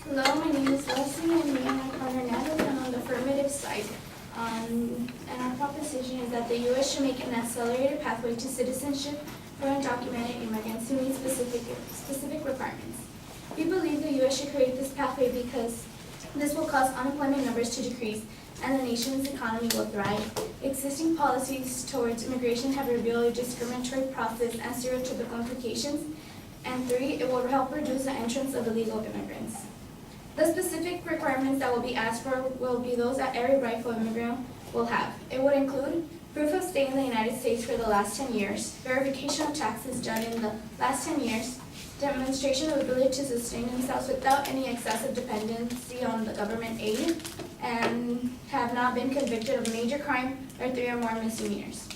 Hello, my name is Leslie, and me and my partner Natalie are on the affirmative side. And our proposition is that the U.S. should make an accelerated pathway to citizenship for undocumented immigrants who meet specific requirements. We believe the U.S. should create this pathway because this will cause unemployment numbers to decrease and the nation's economy will thrive. Existing policies towards immigration have revealed a discriminatory process and stereotypical implications. And 3, it will help reduce the entrance of illegal immigrants. The specific requirements that will be asked for will be those that every rightful immigrant will have. It would include proof of stay in the United States for the last 10 years, verification of taxes done in the last 10 years, demonstration of ability to sustain themselves without any excessive dependency on the government aid, and have not been convicted of a major crime or 3 or more misdemeanors.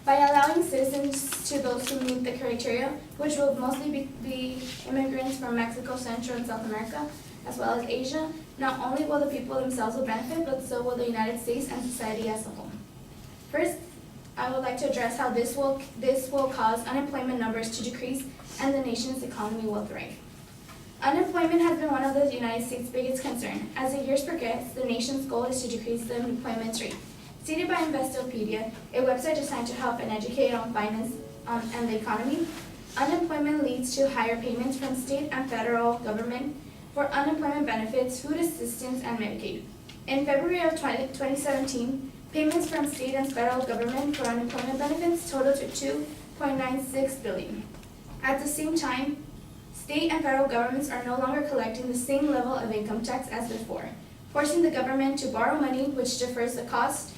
By allowing citizens to those who meet the criteria, which will mostly be immigrants from Mexico, Central and South America, as well as Asia, not only will the people themselves will benefit, but so will the United States and society as a whole. First, I would like to address how this will cause unemployment numbers to decrease and the nation's economy will thrive. Unemployment has been one of the United States' biggest concerns. As the years progress, the nation's goal is to decrease the unemployment rate. Stated by Investopedia, a website designed to help and educate on finance and the economy, unemployment leads to higher payments from state and federal government for unemployment benefits, food assistance, and Medicaid. In February of 2017, payments from state and federal government for unemployment benefits totaled to $2.96 billion. At the same time, state and federal governments are no longer collecting the same level of income tax as before, forcing the government to borrow money, which defers the cost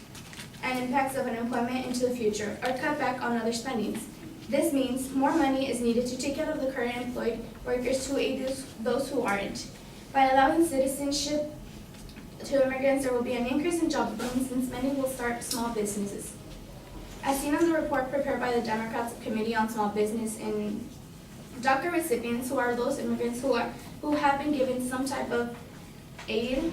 and impacts of unemployment into the future, or cut back on other spendings. This means more money is needed to take care of the current employed workers to aid those who aren't. By allowing citizenship to immigrants, there will be an increase in job openings since many will start small businesses. As seen in the report prepared by the Democrats Committee on Small Business, in DACA recipients, who are those immigrants who have been given some type of aid,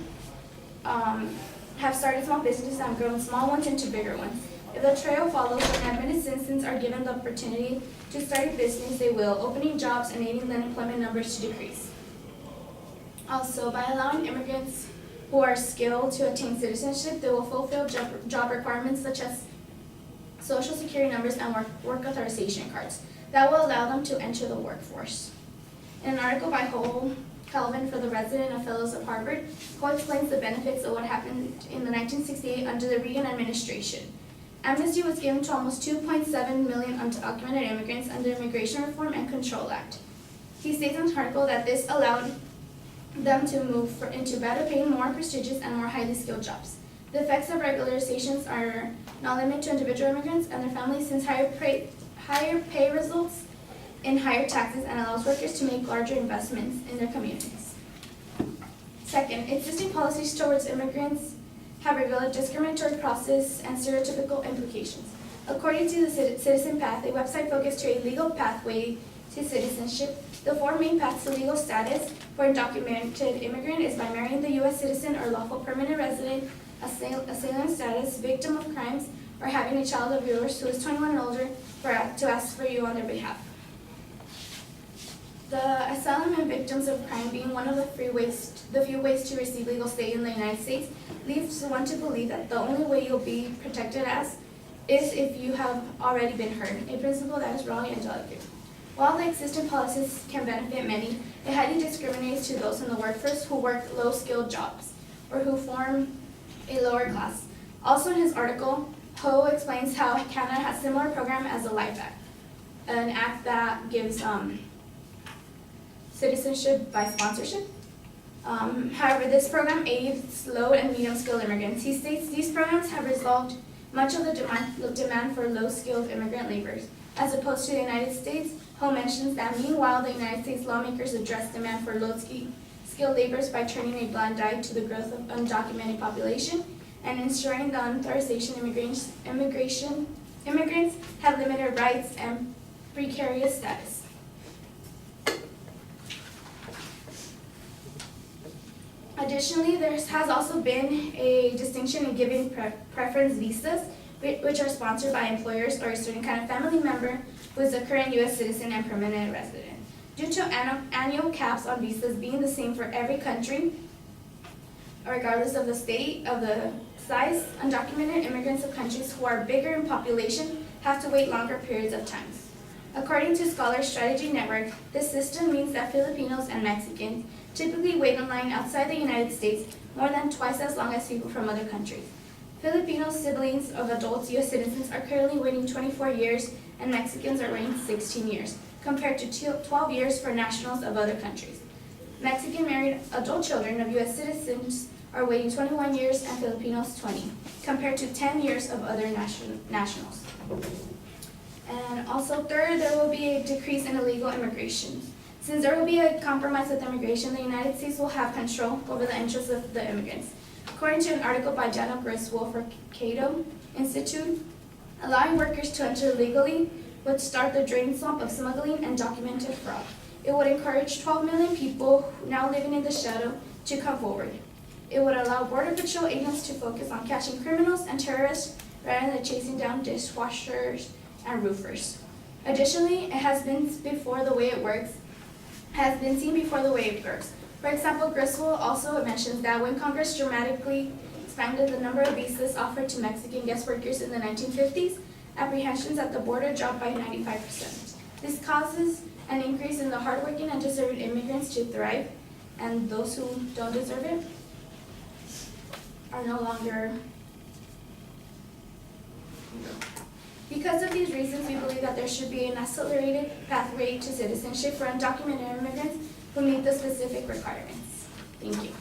have started small businesses and grown small ones into bigger ones. If the trail follows, when admitted citizens are given the opportunity to start a business, they will, opening jobs and aiding the unemployment numbers to decrease. Also, by allowing immigrants who are skilled to attain citizenship, they will fulfill job requirements such as social security numbers and work authorization cards that will allow them to enter the workforce. In an article by Cole Calvin for the Resident of Fellows of Harvard, Cole explains the benefits of what happened in the 1968 under the Reagan administration. Amnesty was given to almost 2.7 million undocumented immigrants under Immigration Reform and Control Act. He states in the article that this allowed them to move into better paying, more prestigious, and more highly skilled jobs. The effects of regularizations are not limited to individual immigrants and their families, since higher pay results in higher taxes and allows workers to make larger investments in their communities. Second, existing policies towards immigrants have revealed a discriminatory process and stereotypical implications. According to the Citizen Path, a website focused to a legal pathway to citizenship, the 4 main paths to legal status for undocumented immigrant is by marrying the U.S. citizen or lawful permanent resident, assailant status, victim of crimes, or having a child of yours who is 21 and older to ask for you on their behalf. The asylum and victims of crime being one of the few ways to receive legal stay in the United States leads one to believe that the only way you'll be protected is if you have already been hurt, a principle that is wrong and delicate. While the existing policies can benefit many, it highly discriminates to those in the workforce who work low-skilled jobs or who form a lower class. Also in his article, Ho explains how Canada has a similar program as the LIFE Act, an act that gives citizenship by sponsorship. However, this program aids low and medium-skilled immigrants. He states these programs have resolved much of the demand for low-skilled immigrant laborers. As opposed to the United States, Ho mentions that meanwhile, the United States lawmakers address demand for low-skilled laborers by turning a blind eye to the growth of undocumented population and ensuring the unauthorized immigrants have limited rights and precarious status. Additionally, there has also been a distinction in giving preference visas, which are sponsored by employers or a certain kind of family member who is a current U.S. citizen and permanent resident. Due to annual caps on visas being the same for every country, regardless of the state, of the size, undocumented immigrants of countries who are bigger in population have to wait longer periods of time. According to Scholar Strategy Network, this system means that Filipinos and Mexicans typically wait in line outside the United States more than twice as long as people from other countries. Filipino siblings of adult U.S. citizens are currently waiting 24 years, and Mexicans are waiting 16 years, compared to 12 years for nationals of other countries. Mexican married adult children of U.S. citizens are waiting 21 years and Filipinos 20, compared to 10 years of other nationals. And also third, there will be a decrease in illegal immigration. Since there will be a compromise with immigration, the United States will have control over the interests of the immigrants. According to an article by Janet Griswold for Cato Institute, allowing workers to enter legally would start the drain slump of smuggling and documented fraud. It would encourage 12 million people now living in the shadow to come forward. It would allow Border Patrol agents to focus on catching criminals and terrorists rather than chasing down dishwashers and roofers. Additionally, it has been seen before the way it works. For example, Griswold also mentions that when Congress dramatically expanded the number of visas offered to Mexican guest workers in the 1950s, apprehensions at the border dropped by 95%. This causes an increase in the hardworking and deserving immigrants to thrive, and those who don't deserve it are no longer. Because of these reasons, we believe that there should be an accelerated pathway to citizenship for undocumented immigrants who meet the specific requirements. Thank you.